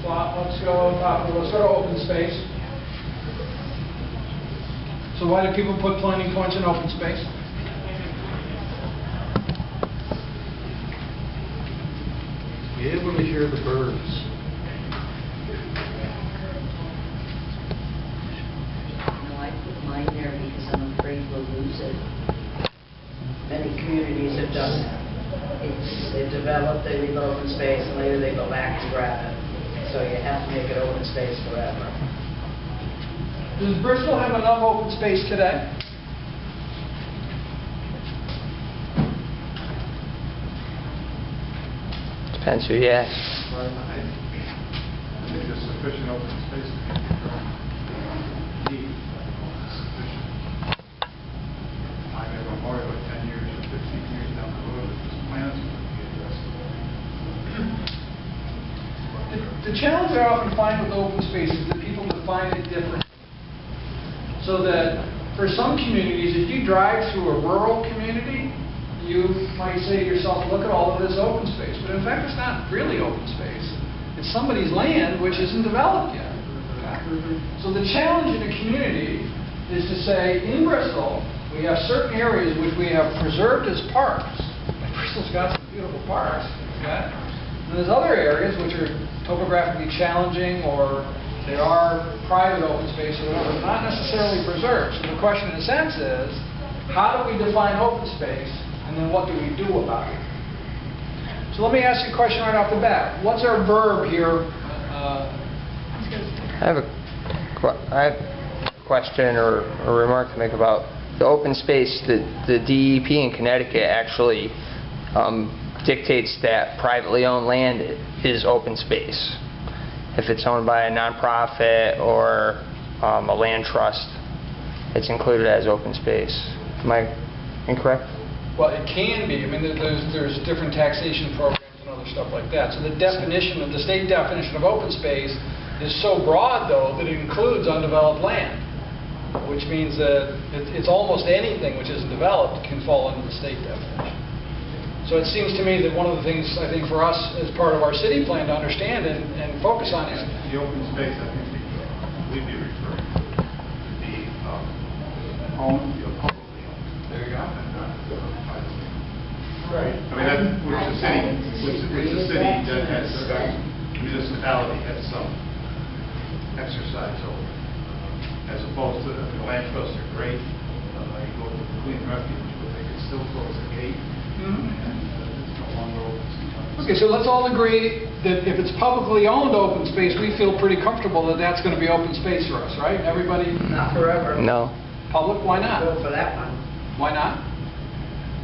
let's go to open space. So why do people put planning points in open space? Be able to hear the birds. No, I put mine there because I'm afraid we'll lose it. Many communities have done that. They develop, they leave open space, and later they go back and grab it. So you have to make it open space forever. Does Bristol have enough open space today? Depends who you ask. I think there's sufficient open space to meet the current need. Sufficient. Time immemorial, like 10 years or 15 years down the road, if this plan is going to be addressed. The challenge I often find with open space is that people define it differently. So that for some communities, if you drive through a rural community, you might say to yourself, look at all of this open space. But in fact, it's not really open space. It's somebody's land which isn't developed yet. Okay? So the challenge in a community is to say, in Bristol, we have certain areas which we have preserved as parks. And Bristol's got some beautiful parks. Okay? And there's other areas which are topographically challenging, or they are private open space or whatever, not necessarily preserved. So the question in a sense is, how do we define open space? And then what do we do about it? So let me ask you a question right off the bat. What's our verb here? I have a question or a remark to make about the open space. The DEP in Connecticut actually dictates that privately owned land is open space. If it's owned by a nonprofit or a land trust, it's included as open space. Am I incorrect? Well, it can be. I mean, there's different taxation programs and other stuff like that. So the definition of the state definition of open space is so broad, though, that it includes undeveloped land, which means that it's almost anything which isn't developed can fall under the state definition. So it seems to me that one of the things I think for us as part of our city plan to understand and focus on is the open space. I think we'd be referring to the home, publicly owned. there you go. Right. I mean, that, which the city that has, municipality has some exercise over, as opposed to the land trusts are great. You go to the Clean Refuge, but they can still close the gate, and it's no longer open sometimes. Okay, so let's all agree that if it's publicly owned open space, we feel pretty comfortable that that's going to be open space for us, right? Everybody? Not forever. No. Public? Why not? Go for that one. Why not?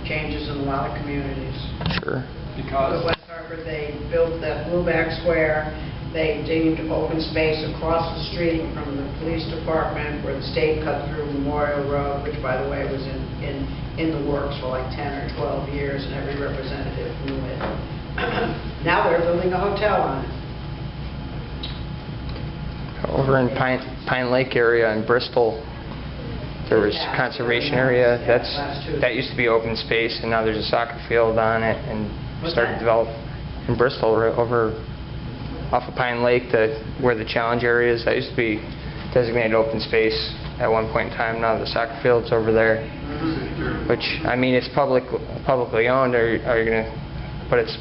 Changes in a lot of communities. Sure. Because? West Hartford, they built that Blueback Square. They deemed open space across the street from the police department where the state cut through Memorial Road, which, by the way, was in the works for like 10 or 12 years, and every representative knew it. Now they're building a hotel on it. Over in Pine Lake area in Bristol, there was conservation area. That used to be open space, and now there's a soccer field on it, and started to develop in Bristol right over off of Pine Lake, where the challenge area is. That used to be designated open space at one point in time. Now the soccer field's over there, which, I mean, it's publicly owned. Are you gonna? But it's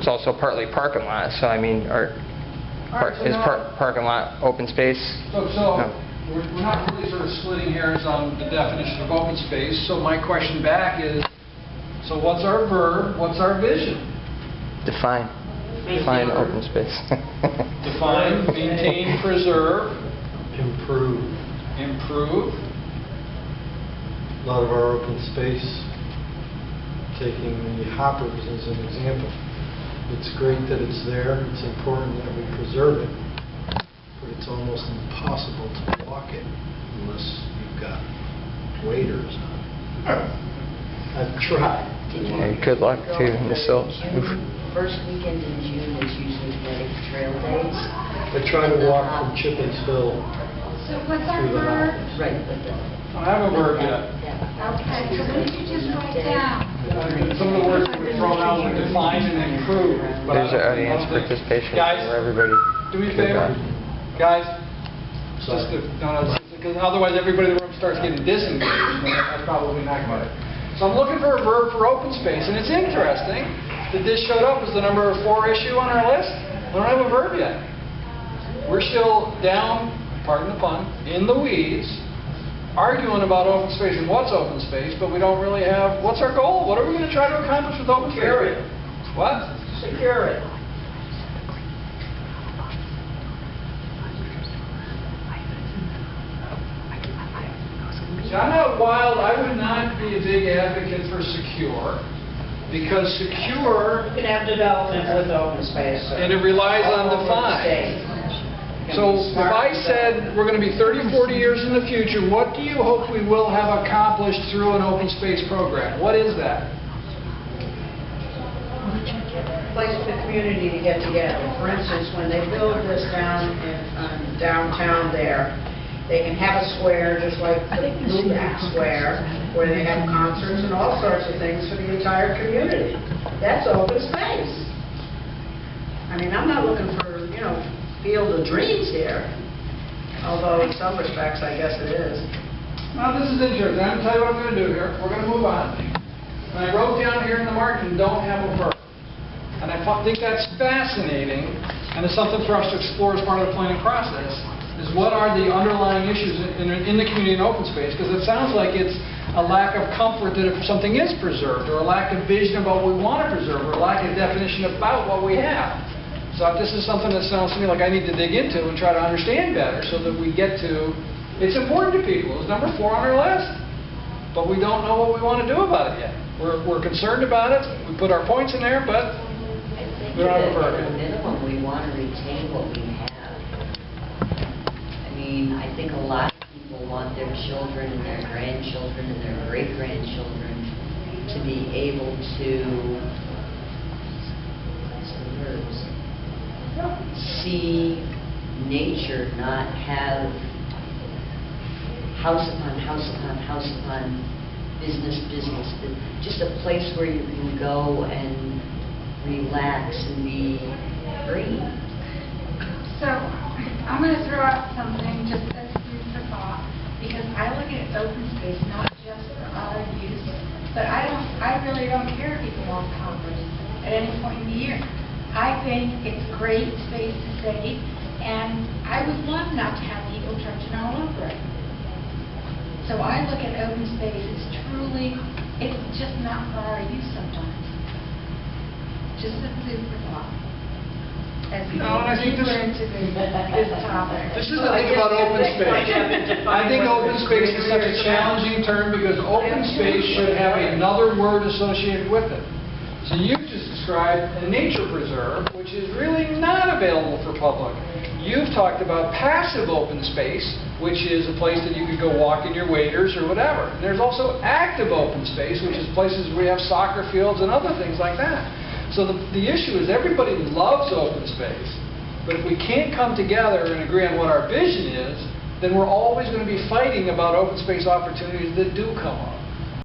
also partly parking lot. So I mean, is parking lot open space? So No. we're not really sort of splitting hairs on the definition of open space. So my question back is, so what's our verb? What's our vision? Define open space. Define, maintain, preserve, Improve. improve. A lot of our open space, taking the hoppers as an example. It's great that it's there. It's important that we preserve it. But it's almost impossible to walk it unless you've got waders on. I've tried. Yeah, good luck too in the silt. First weekend in June is usually Medic Trail Days. I try to walk from Chippen's Hill So what's our through the verb? hoppers. Right, but I don't have a verb yet. Okay, so what did you just write down? Some of the words that were thrown out were define and improve. But There's I don't audience think- participation Guys, for everybody. do me a favor, guys, just because otherwise everybody in the room starts getting disengaged, and that's probably not good. So I'm looking for a verb for open space, and it's interesting that this showed up as the number 4 issue on our list. We don't have a verb yet. We're still down, pardon the pun, in the weeds, arguing about open space and what's open space, but we don't really have, what's our goal? What are we going to try to accomplish with open space? Secure it. What? Secure it. See, I'm not wild. I would not be a big advocate for secure, because secure, You can have development with open space. and it relies on define. So if I said we're going to be 30, 40 years in the future, what do you hope we will have accomplished through an open space program? What is that? Place for the community to get together. For instance, when they build this downtown there, they can have a square just like the Lubac Square, where they have concerts and all sorts of things for the entire community. That's open space. I mean, I'm not looking for, field of dreams here, although in some respects, I guess it is. Now, this is interesting. I'm going to tell you what I'm going to do here. We're going to move on. And I wrote down here in the margin, don't have a verb. And I think that's fascinating, and it's something for us to explore as part of the planning process, is what are the underlying issues in the community and open space, because it sounds like it's a lack of comfort that if something is preserved, or a lack of vision about what we want to preserve, or a lack of definition about what we have. So this is something that sounds to me like I need to dig into and try to understand better so that we get to, it's important to people. It's number 4 on our list, but we don't know what we want to do about it yet. We're concerned about it, we put our points in there, but we don't have a verb At a yet. minimum, we want to retain what we have. I mean, I think a lot of people want their children and their grandchildren and their great-grandchildren to be able to, what's the words? See nature, not have house upon house upon house upon business, but just a place where you can go and relax and be free. So, I'm going to throw out something just as food for thought, because I look at open space not just for our use, but I really don't care if people walk Congress at any point in the year. I think it's great space to save, and I would love not to have people trudging all over it. So I look at open space as truly, it's just not for our use sometimes. Just a food for thought. As we No, and I think deeper into this topic. This is the thing about open space. I think open space is such a challenging term because open space should have another word associated with it. So you just described a nature preserve, which is really not available for public. You've talked about passive open space, which is a place that you could go walk in your waders or whatever. And there's also active open space, which is places where you have soccer fields and other things like that. So the issue is everybody loves open space, but if we can't come together and agree on what our vision is, then we're always going to be fighting about open space opportunities that do come up.